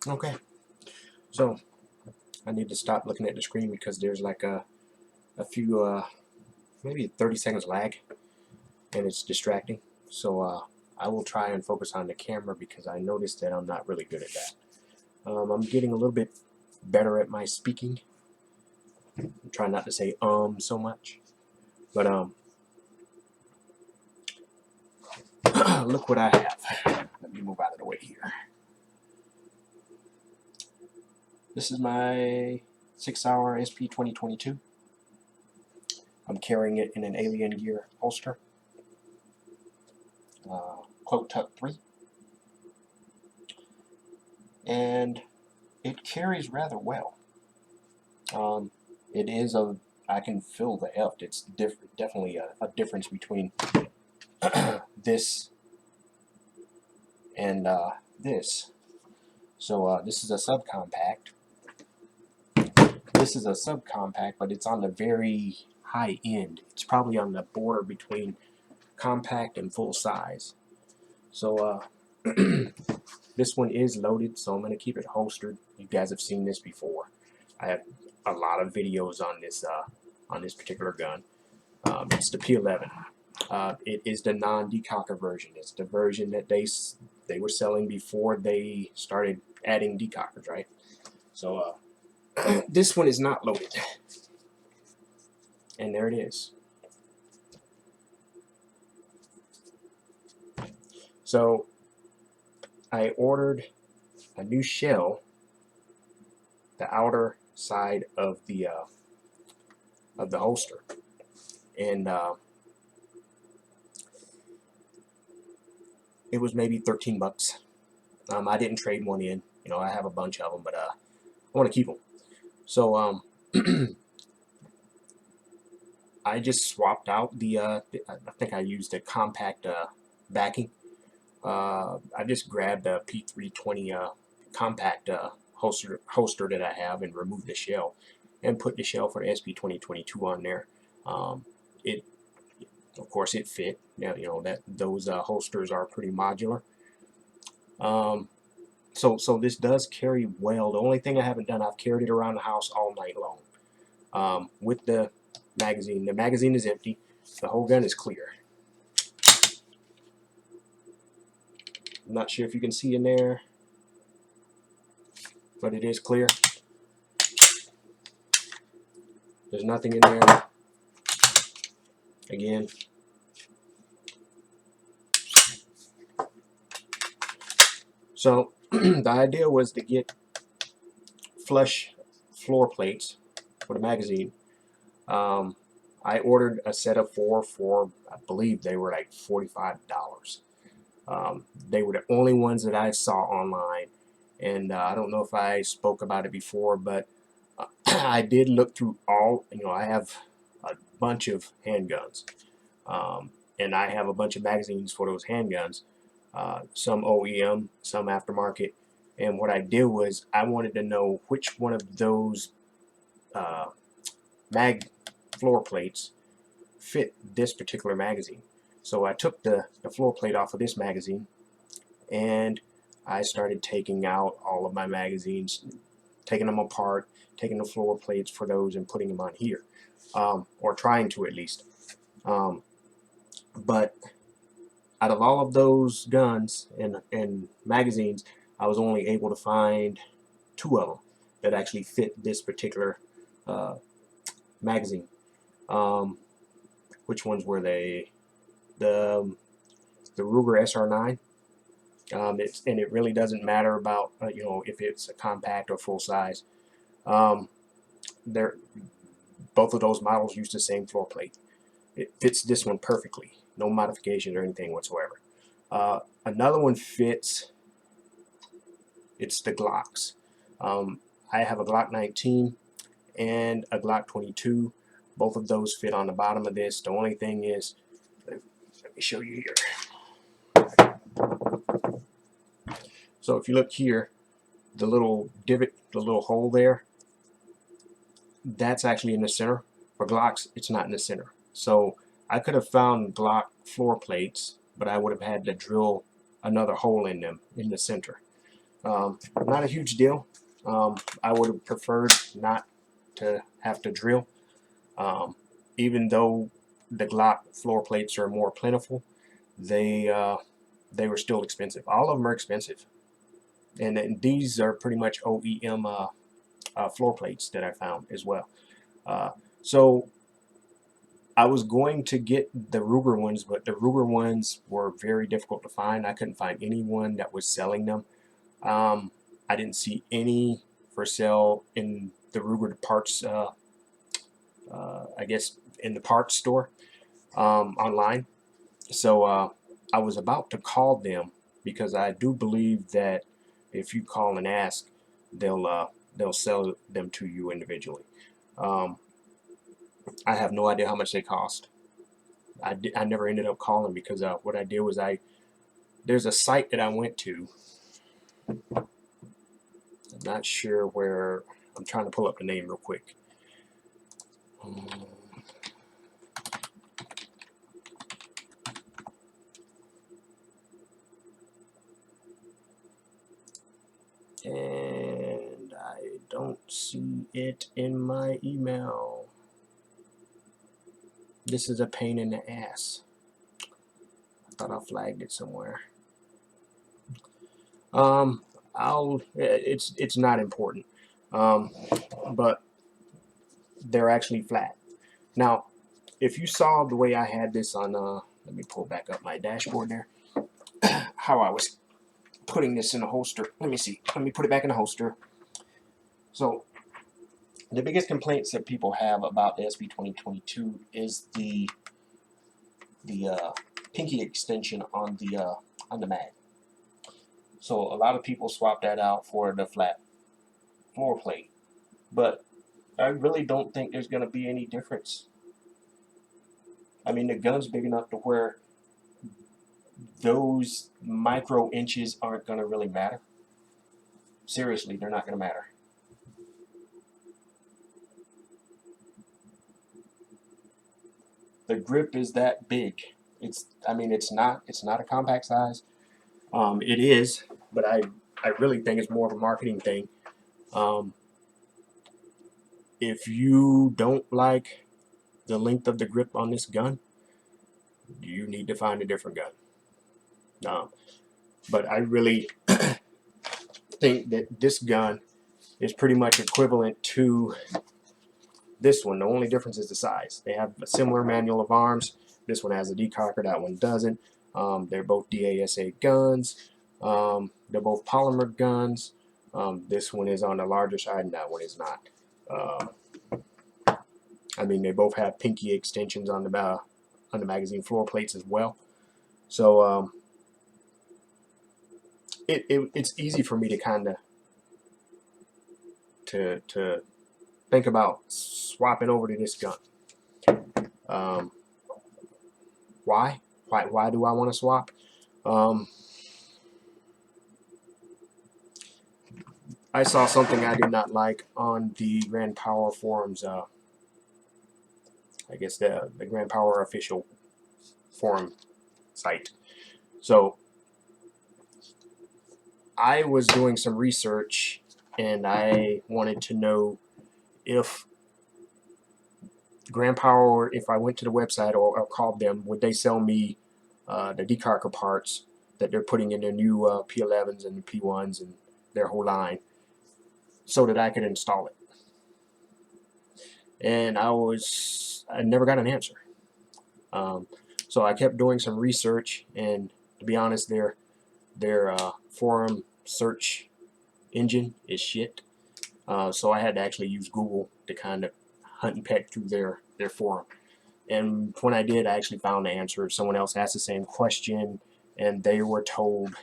Okay, so I need to stop looking at the screen because there's like a few maybe 30 seconds lag, and it's distracting. So I will try and focus on the camera because I noticed that I'm not really good at that. I'm getting a little bit better at my speaking. I'm trying not to say so much, but look what I have. Let me move out of the way here. This is my Sig Sauer SP2022. I'm carrying it in an alien gear holster. Cloak Tuck 3. And it carries rather well. It is I can feel the heft. It's definitely a difference between this and this. So this is a subcompact. This is a subcompact, but it's on the very high end. It's probably on the border between compact and full size. So this one is loaded, so I'm going to keep it holstered. You guys have seen this before. I have a lot of videos on this particular gun. It's the P11. It is the non-decocker version. It's the version that they were selling before they started adding decockers, right? So this one is not loaded, and there it is. So I ordered a new shell, the outer side of the holster, and it was maybe 13 bucks. I didn't trade one in. You know, I have a bunch of them, but I want to keep them. So I just swapped out the I think I used the compact backing. I just grabbed a P320 compact holster that I have and removed the shell and put the shell for the SP2022 on there. It, of course, it fit. Now, you know that those holsters are pretty modular. So this does carry well. The only thing I haven't done, I've carried it around the house all night long with the magazine. The magazine is empty. The whole gun is clear. I'm not sure if you can see in there, but it is clear. There's nothing in there. Again. So the idea was to get flush floor plates for the magazine. I ordered a set of 4 for, I believe they were like $45. They were the only ones that I saw online, and I don't know if I spoke about it before, but I did look through all. You know, I have a bunch of handguns, and I have a bunch of magazines for those handguns. Some OEM, some aftermarket, and what I did was I wanted to know which one of those mag floor plates fit this particular magazine. So I took the floor plate off of this magazine, and I started taking out all of my magazines, taking them apart, taking the floor plates for those and putting them on here, or trying to at least. But out of all of those guns and magazines, I was only able to find 2 of them that actually fit this particular magazine. Which ones were they? The Ruger SR9. And it really doesn't matter about you know, if it's a compact or full size. They're both of those models use the same floor plate. It fits this one perfectly, no modifications or anything whatsoever. Another one fits. It's the Glocks. I have a Glock 19 and a Glock 22. Both of those fit on the bottom of this. The only thing is, let me show you here. So if you look here, the little divot, the little hole there, that's actually in the center. For Glocks, it's not in the center. So I could have found Glock floor plates, but I would have had to drill another hole in them in the center. Not a huge deal. I would have preferred not to have to drill. Even though the Glock floor plates are more plentiful, they were still expensive. All of them are expensive, and these are pretty much OEM floor plates that I found as well. So I was going to get the Ruger ones, but the Ruger ones were very difficult to find. I couldn't find anyone that was selling them. I didn't see any for sale in the Ruger parts, I guess in the parts store online. So I was about to call them because I do believe that if you call and ask, they'll sell them to you individually. Um, I have no idea how much they cost. I never ended up calling because what I did was there's a site that I went to. I'm not sure where. I'm trying to pull up the name real quick. And I don't see it in my email. This is a pain in the ass. I thought I flagged it somewhere. It's not important. But they're actually flat. Now, if you saw the way I had this on, let me pull back up my dashboard there, how I was putting this in a holster. Let me see. Let me put it back in the holster. So, the biggest complaints that people have about the SP2022 is the pinky extension on the mag. So a lot of people swap that out for the flat floor plate, but I really don't think there's going to be any difference. I mean, the gun's big enough to where those micro inches aren't going to really matter. Seriously, they're not going to matter. The grip is that big. I mean, it's not a compact size. It is, but I really think it's more of a marketing thing. Um, if you don't like the length of the grip on this gun, you need to find a different gun. But I really think that this gun is pretty much equivalent to this one. The only difference is the size. They have a similar manual of arms. This one has a decocker, that one doesn't. They're both DASA guns. They're both polymer guns. This one is on the larger side and that one is not. I mean, they both have pinky extensions on the magazine floor plates as well. So it's easy for me to kind of to think about swapping over to this gun. Why? Why do I want to swap? I saw something I did not like on the Grand Power forums. I guess the Grand Power official forum site. So I was doing some research and I wanted to know if Grand Power, if I went to the website or called them, would they sell me the decocker parts that they're putting in their new P11s and P1s and their whole line, so that I could install it. And I never got an answer. So I kept doing some research, and to be honest, their forum search engine is shit. So I had to actually use Google to kind of hunt and peck through their forum. And when I did, I actually found the answer. Someone else asked the same question, and they were told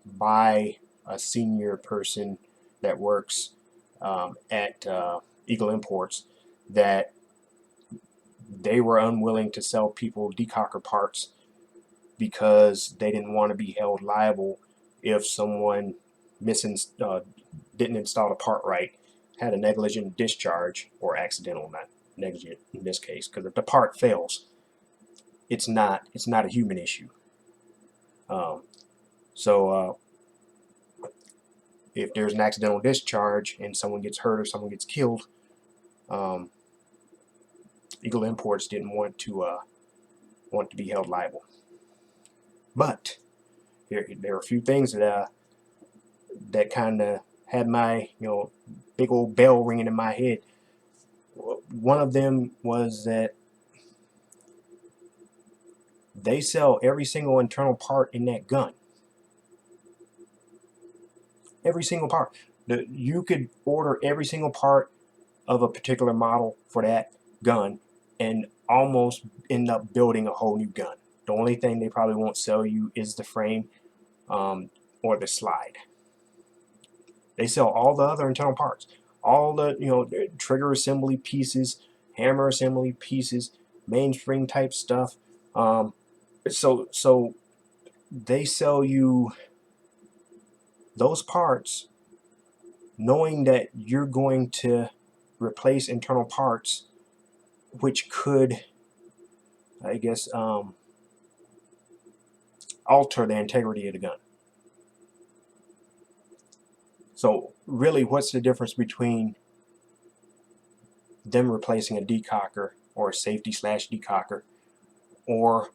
by a senior person that works at Eagle Imports that they were unwilling to sell people decocker parts because they didn't want to be held liable if someone didn't install the part right, had a negligent discharge, or accidental, not negligent in this case, because if the part fails, it's not a human issue. So if there's an accidental discharge and someone gets hurt or someone gets killed, Eagle Imports didn't want to be held liable. But there are a few things that kind of had my big old bell ringing in my head. One of them was that they sell every single internal part in that gun. Every single part. You could order every single part of a particular model for that gun and almost end up building a whole new gun. The only thing they probably won't sell you is the frame or the slide. They sell all the other internal parts, all the trigger assembly pieces, hammer assembly pieces, mainspring type stuff. So they sell you those parts knowing that you're going to replace internal parts which could, I guess, alter the integrity of the gun. So really, what's the difference between them replacing a decocker or a safety slash decocker or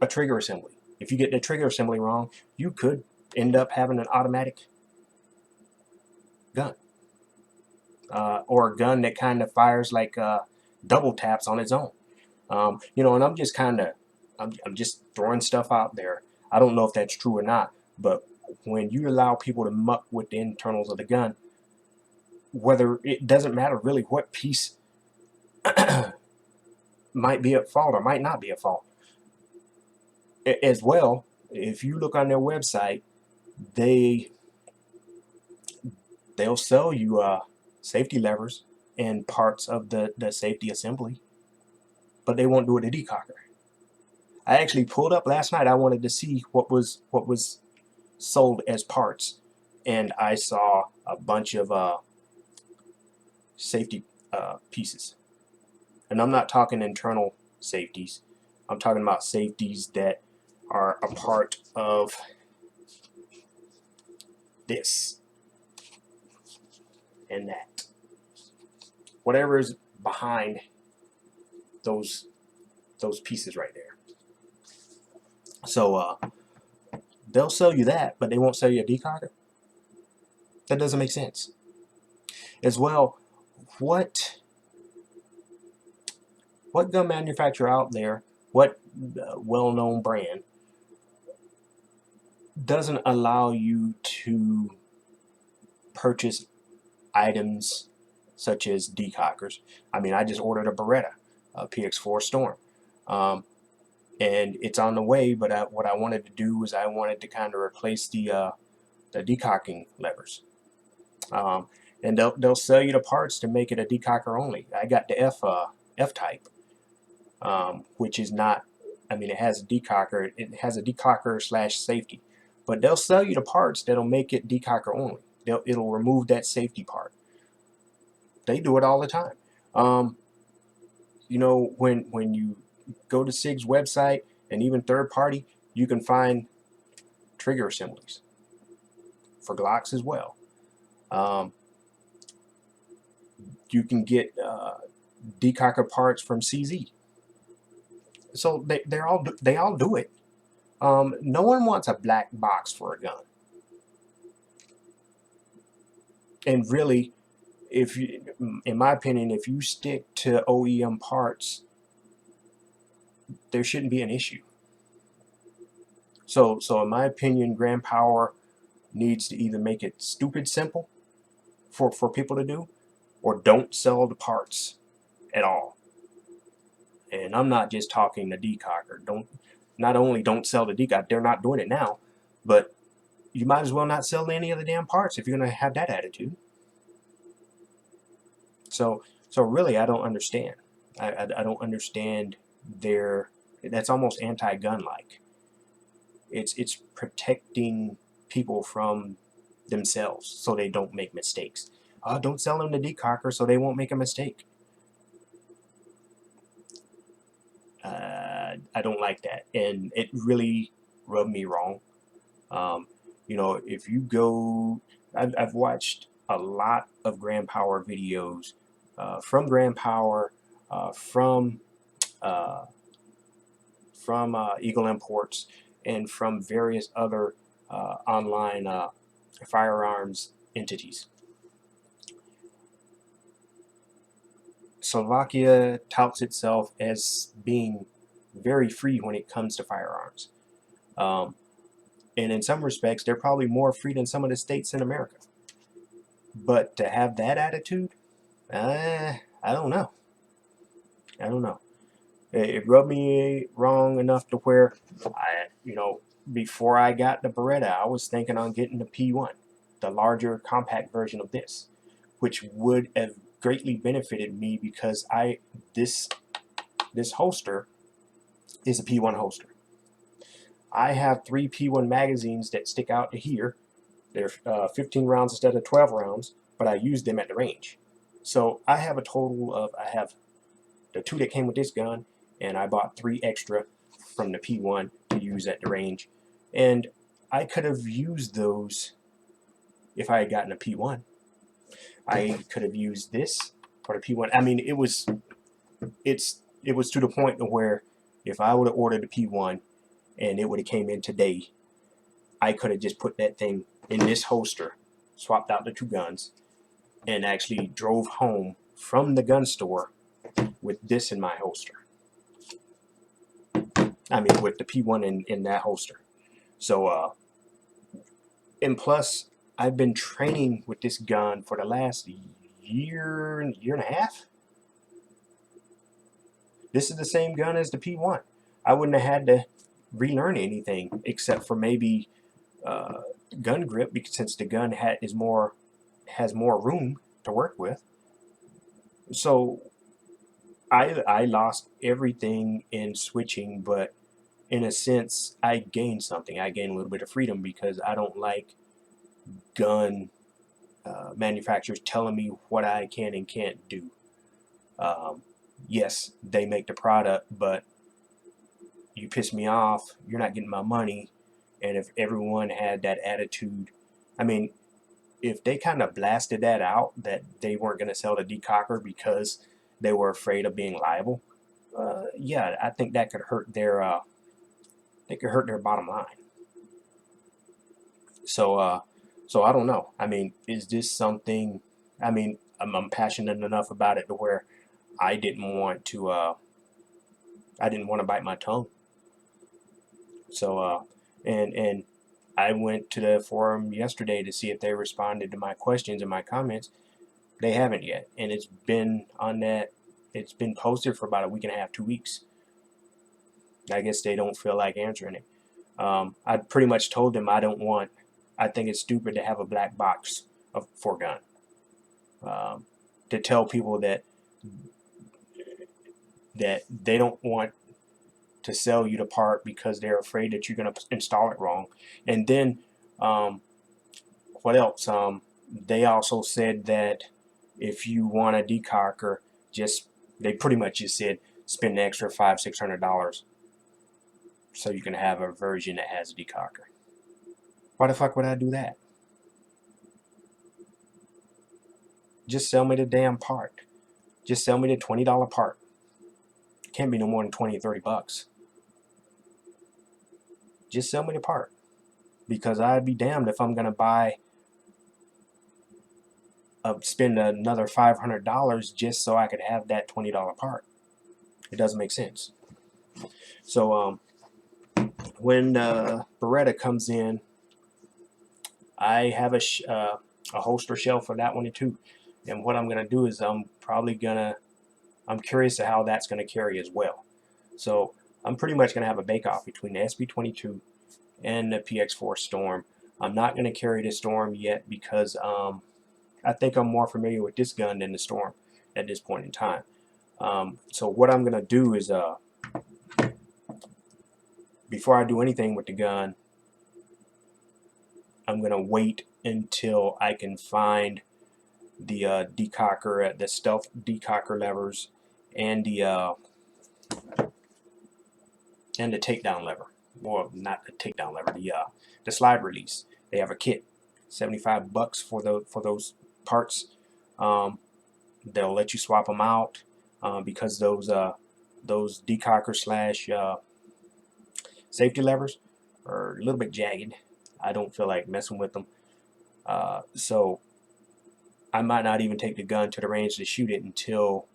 a trigger assembly? If you get the trigger assembly wrong, you could end up having an automatic gun, or a gun that kind of fires like double taps on its own. And I'm just I'm just throwing stuff out there. I don't know if that's true or not, but when you allow people to muck with the internals of the gun, whether it doesn't matter really what piece might be at fault or might not be at fault. As well, if you look on their website, they'll sell you safety levers and parts of the safety assembly, but they won't do it a decocker. I actually pulled up last night. I wanted to see what was sold as parts, and I saw a bunch of safety pieces. And I'm not talking internal safeties. I'm talking about safeties that are a part of this and that. Whatever is behind those pieces right there. So they'll sell you that, but they won't sell you a decocker. That doesn't make sense. As well, what gun manufacturer out there, what well-known brand doesn't allow you to purchase items such as decockers? I mean, I just ordered a Beretta, a PX4 Storm, and it's on the way. But what I wanted to do was I wanted to kind of replace the decocking levers, and they'll sell you the parts to make it a decocker only. I got the F type, which is not. I mean, it has a decocker. It has a decocker slash safety, but they'll sell you the parts that'll make it decocker only. It'll remove that safety part. They do it all the time. When you go to SIG's website and even third party, you can find trigger assemblies for Glocks as well. You can get decocker parts from CZ. So they all do it. No one wants a black box for a gun. And really, in my opinion, if you stick to OEM parts, there shouldn't be an issue. So in my opinion, Grand Power needs to either make it stupid simple for people to do, or don't sell the parts at all. And I'm not just talking the decocker. Not only don't sell the decocker, they're not doing it now, but you might as well not sell any of the damn parts if you're going to have that attitude. So really, I don't understand. I don't understand that's almost anti-gun like. It's protecting people from themselves so they don't make mistakes. Don't sell them the decocker so they won't make a mistake. I don't like that, and it really rubbed me wrong. You know, if you go, I've watched a lot of Grand Power videos from Grand Power, from uh, Eagle Imports, and from various other online firearms entities. Slovakia touts itself as being very free when it comes to firearms. And in some respects, they're probably more free than some of the states in America. But to have that attitude, I don't know. I don't know. It rubbed me wrong enough to where before I got the Beretta, I was thinking on getting the P1, the larger compact version of this, which would have greatly benefited me because this holster is a P1 holster. I have 3 P1 magazines that stick out to here. They're 15 rounds instead of 12 rounds, but I use them at the range. So I have a total of, I have the 2 that came with this gun, and I bought 3 extra from the P1 to use at the range. And I could have used those if I had gotten a P1. I could have used this for the P1. I mean, it was to the point where if I would have ordered the P1 and it would have came in today, I could have just put that thing in this holster, swapped out the 2 guns, and actually drove home from the gun store with this in my holster. I mean, with the P1 in that holster. So, and plus, I've been training with this gun for the last year and a half. This is the same gun as the P1. I wouldn't have had to relearn anything except for maybe gun grip, because since the gun has more room to work with. So I lost everything in switching, but in a sense I gained something. I gained a little bit of freedom because I don't like gun manufacturers telling me what I can and can't do. Yes, they make the product, but you piss me off, you're not getting my money. And if everyone had that attitude, I mean, if they kind of blasted that out, that they weren't going to sell the decocker because they were afraid of being liable, yeah, I think that could hurt their bottom line. So so I don't know. I mean, is this something? I mean, I'm passionate enough about it to where I didn't want to bite my tongue. So and I went to the forum yesterday to see if they responded to my questions and my comments. They haven't yet, and it's been posted for about a week and a half, 2 weeks. I guess they don't feel like answering it. I pretty much told them I think it's stupid to have a black box for a gun. To tell people that they don't want to sell you the part because they're afraid that you're going to install it wrong. And then what else? They also said that if you want a decocker, they pretty much just said spend the extra $500-600 so you can have a version that has a decocker. Why the fuck would I do that? Just sell me the damn part. Just sell me the $20 part. It can't be no more than 20 or 30 bucks. Just sell me the part, because I'd be damned if I'm gonna spend another $500 just so I could have that $20 part. It doesn't make sense. So when Beretta comes in, I have a holster shelf for that one too. And what I'm gonna do is I'm curious to how that's gonna carry as well. So I'm pretty much gonna have a bake-off between the SP22 and the PX4 Storm. I'm not gonna carry the Storm yet because I think I'm more familiar with this gun than the Storm at this point in time. So what I'm gonna do is before I do anything with the gun, I'm gonna wait until I can find the decocker, the stealth decocker levers, and the takedown lever. Well, not the takedown lever, the slide release. They have a kit, $75 for those parts. They'll let you swap them out because those decocker slash safety levers are a little bit jagged. I don't feel like messing with them, so I might not even take the gun to the range to shoot it until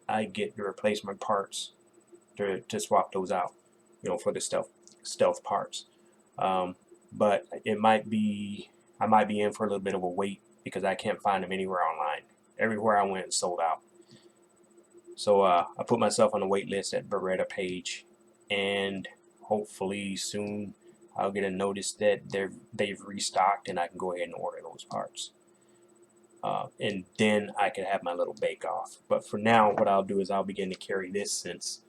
I get the replacement parts to swap those out, for the stealth parts. But it might be I might be in for a little bit of a wait because I can't find them anywhere online. Everywhere I went, sold out. So I put myself on the wait list at Beretta page, and hopefully soon I'll get a notice that they've restocked and I can go ahead and order those parts. And then I can have my little bake off. But for now, what I'll do is I'll begin to carry this since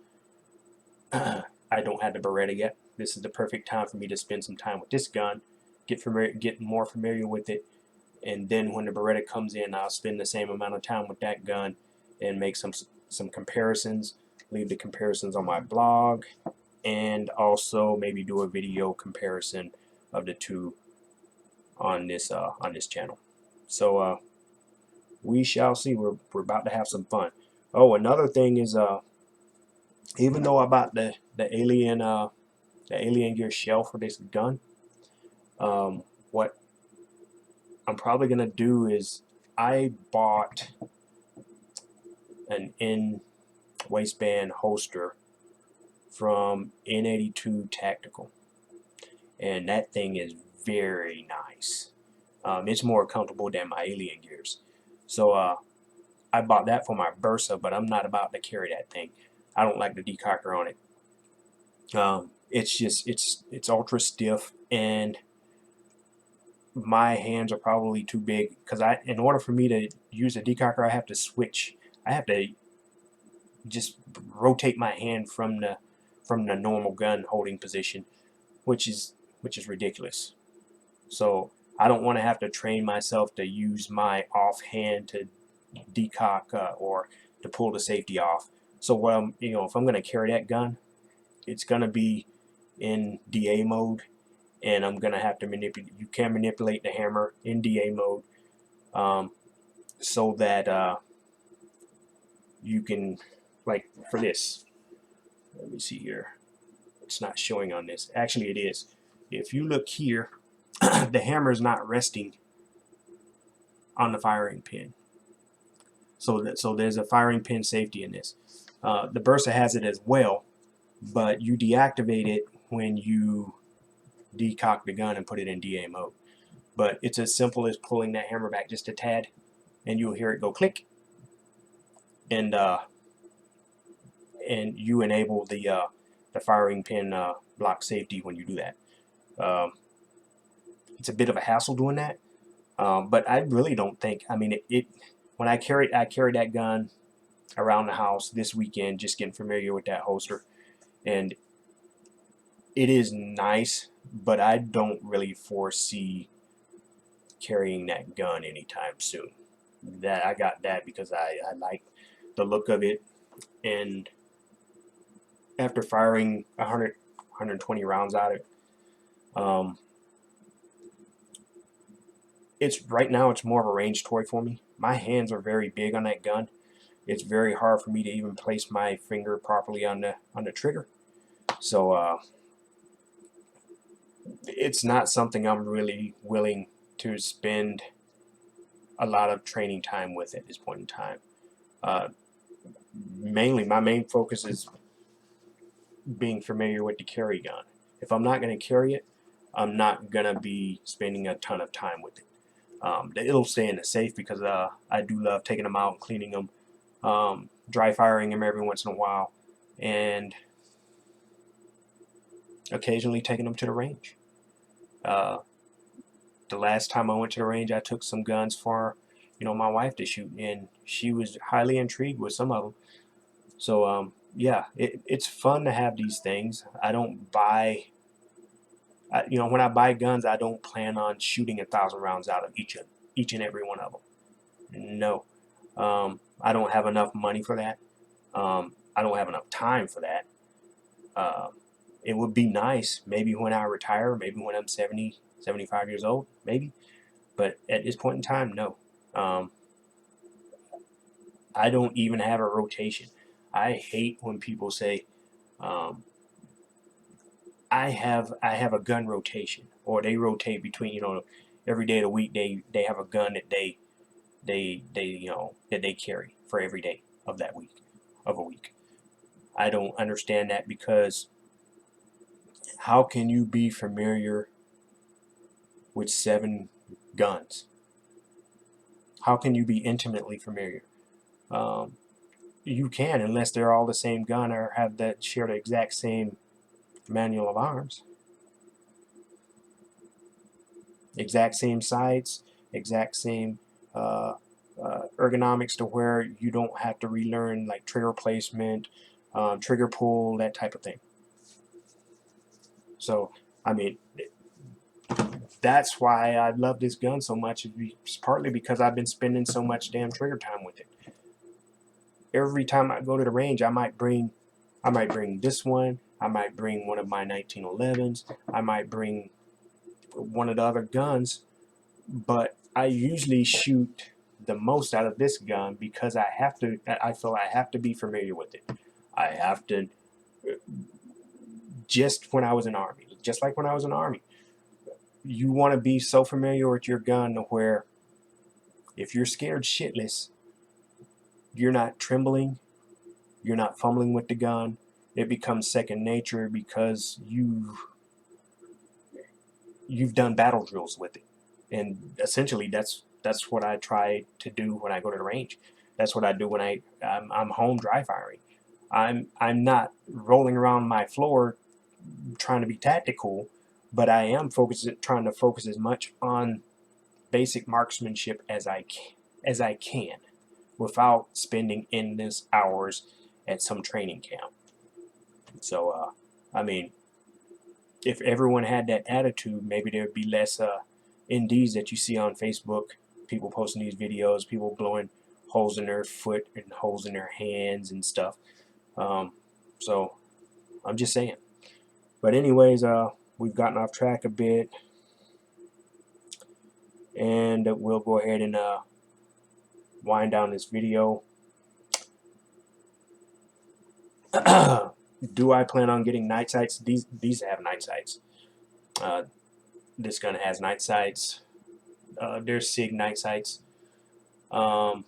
I don't have the Beretta yet. This is the perfect time for me to spend some time with this gun, get more familiar with it, and then when the Beretta comes in, I'll spend the same amount of time with that gun and make some comparisons, leave the comparisons on my blog, and also maybe do a video comparison of the two on this channel. So we shall see. We're about to have some fun. Oh, another thing is even though I bought the alien gear shell for this gun, what I'm probably gonna do is I bought an in waistband holster from N82 Tactical, and that thing is very nice. It's more comfortable than my alien gears. So I bought that for my Bursa, but I'm not about to carry that thing. I don't like the decocker on it. It's just it's ultra stiff, and my hands are probably too big because in order for me to use a decocker, I have to switch. I have to just rotate my hand from the normal gun holding position, which is ridiculous. So I don't want to have to train myself to use my offhand to decock or to pull the safety off. So what if I'm going to carry that gun, it's going to be in DA mode, and I'm going to have to manipulate. You can manipulate the hammer in DA mode, so that you can, like for this. Let me see here. It's not showing on this. Actually, it is. If you look here, the hammer is not resting on the firing pin. So there's a firing pin safety in this. The Bursa has it as well, but you deactivate it when you decock the gun and put it in DA mode. But it's as simple as pulling that hammer back just a tad, and you'll hear it go click, and you enable the firing pin block safety when you do that. It's a bit of a hassle doing that, but I really don't think. I mean, when I carried that gun around the house this weekend, just getting familiar with that holster, and it is nice, but I don't really foresee carrying that gun anytime soon. That I got that because I like the look of it, and after firing 120 rounds out of it, right now it's more of a range toy for me. My hands are very big on that gun. It's very hard for me to even place my finger properly on the trigger. So it's not something I'm really willing to spend a lot of training time with at this point in time. Mainly, my main focus is being familiar with the carry gun. If I'm not going to carry it, I'm not going to be spending a ton of time with it. It'll stay in the safe because I do love taking them out and cleaning them, dry firing them every once in a while, and occasionally taking them to the range. The last time I went to the range, I took some guns for my wife to shoot, and she was highly intrigued with some of them. So yeah, it's fun to have these things. I don't buy, when I buy guns, I don't plan on shooting 1,000 rounds out of each and every one of them. No, I don't have enough money for that. I don't have enough time for that. It would be nice maybe when I retire, maybe when I'm 70, 75 years old, maybe. But at this point in time, no. Um, I don't even have a rotation. I hate when people say, um, I have a gun rotation, or they rotate between, every day of the week they have a gun that that they carry for every day of that week of a week. I don't understand that, because how can you be familiar with 7 guns? How can you be intimately familiar? Um, you can, unless they're all the same gun or have that share the exact same manual of arms, exact same sights, exact same ergonomics, to where you don't have to relearn like trigger placement, trigger pull, that type of thing. So, I mean, that's why I love this gun so much. It's partly because I've been spending so much damn trigger time with it. Every time I go to the range, I might bring this one. I might bring one of my 1911s. I might bring one of the other guns, but I usually shoot the most out of this gun because I have to. I feel I have to be familiar with it. I have to. Just when I was in Army, just like when I was in Army, you want to be so familiar with your gun to where if you're scared shitless, you're not trembling, you're not fumbling with the gun. It becomes second nature because you've done battle drills with it, and essentially that's what I try to do when I go to the range. That's what I do when I'm home dry firing. I'm not rolling around my floor trying to be tactical, but I am trying to focus as much on basic marksmanship as I can, without spending endless hours at some training camp. So, I mean, if everyone had that attitude, maybe there would be less NDs that you see on Facebook. People posting these videos, people blowing holes in their foot and holes in their hands and stuff. So I'm just saying. But anyways, we've gotten off track a bit, and we'll go ahead and wind down this video. Do I plan on getting night sights? These have night sights. This gun has night sights. There's Sig night sights. What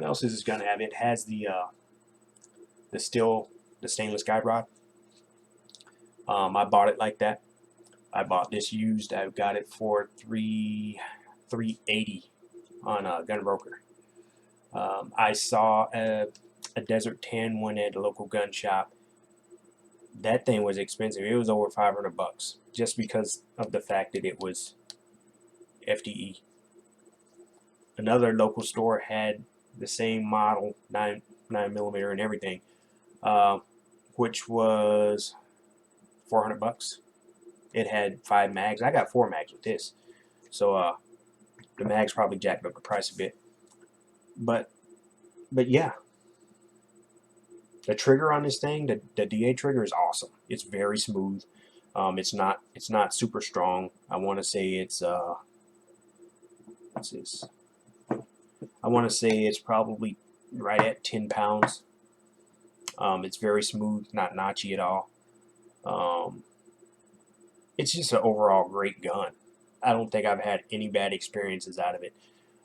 else is this gun have? It has the stainless guide rod. I bought it like that. I bought this used. I got it for $380 on Gunbroker. I saw a Desert 10 one at a local gun shop. That thing was expensive. It was over $500 just because of the fact that it was FDE. Another local store had the same model, 9mm and everything, which was $400. It had 5 mags. I got 4 mags with this, so the mags probably jacked up the price a bit. But yeah, the trigger on this thing, the DA trigger, is awesome. It's very smooth. It's not super strong. I want to say it's what's this? I want to say it's probably right at 10 pounds. It's very smooth, not notchy at all. It's just an overall great gun. I don't think I've had any bad experiences out of it.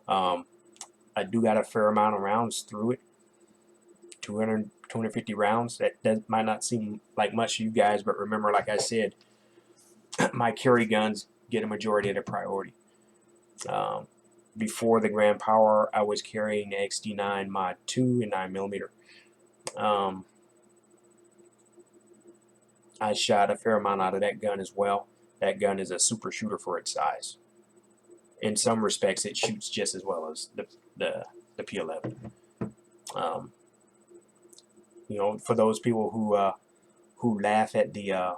I do got a fair amount of rounds through it. 250 rounds. That might not seem like much to you guys, but remember, like I said, my carry guns get a majority of the priority. Before the Grand Power, I was carrying the XD9 Mod 2 and 9mm. I shot a fair amount out of that gun as well. That gun is a super shooter for its size. In some respects, it shoots just as well as the P11. For those people who laugh at the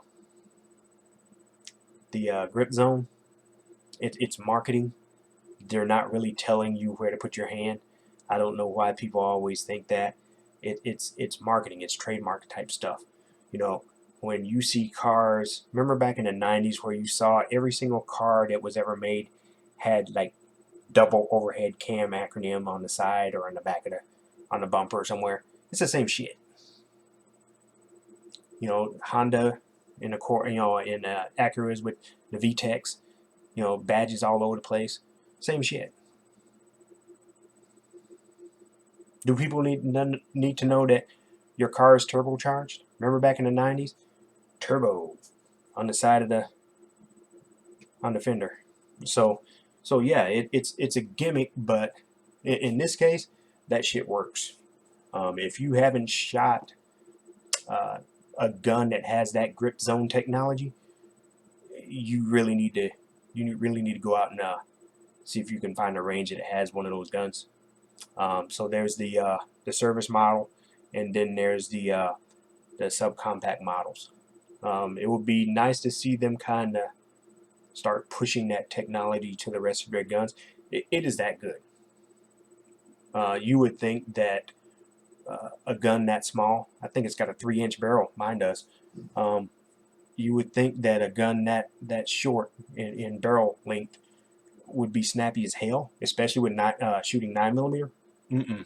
grip zone, it's marketing. They're not really telling you where to put your hand. I don't know why people always think that. It's marketing. It's trademark type stuff. when you see cars, remember back in the 90s where you saw every single car that was ever made had like double overhead cam acronym on the side or on the back of on the bumper somewhere? It's the same shit. You know, Honda in the core, you know, in Acuras with the VTEX, you know, badges all over the place. Same shit. Do people need to know that your car is turbocharged? Remember back in the 90s? Turbo on the side of on the fender. So yeah, it's a gimmick, but in this case, that shit works. If you haven't shot uh, a gun that has that grip zone technology, you really need to go out and see if you can find a range that has one of those guns. So there's the service model, and then there's the subcompact models. It would be nice to see them kind of start pushing that technology to the rest of their guns. It is that good. You would think that a gun that small, I think it's got a 3-inch barrel, mine does. You would think that a gun that short in barrel length would be snappy as hell, especially with shooting 9mm. Mm-mm.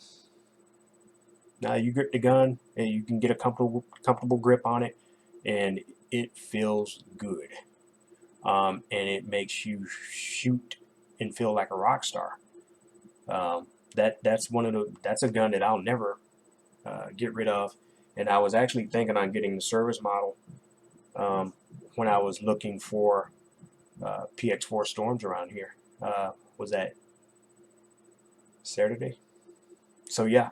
Now you grip the gun and you can get a comfortable grip on it, and it feels good. And it makes you shoot and feel like a rock star. That's a gun that I'll never get rid of. And I was actually thinking on getting the service model when I was looking for PX4 Storms around here. Was that Saturday? So yeah.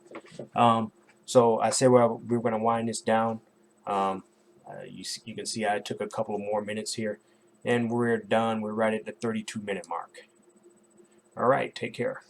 So I said, well, we were going to wind this down. You can see I took a couple of more minutes here, and we're done. We're right at the 32-minute mark. All right, take care.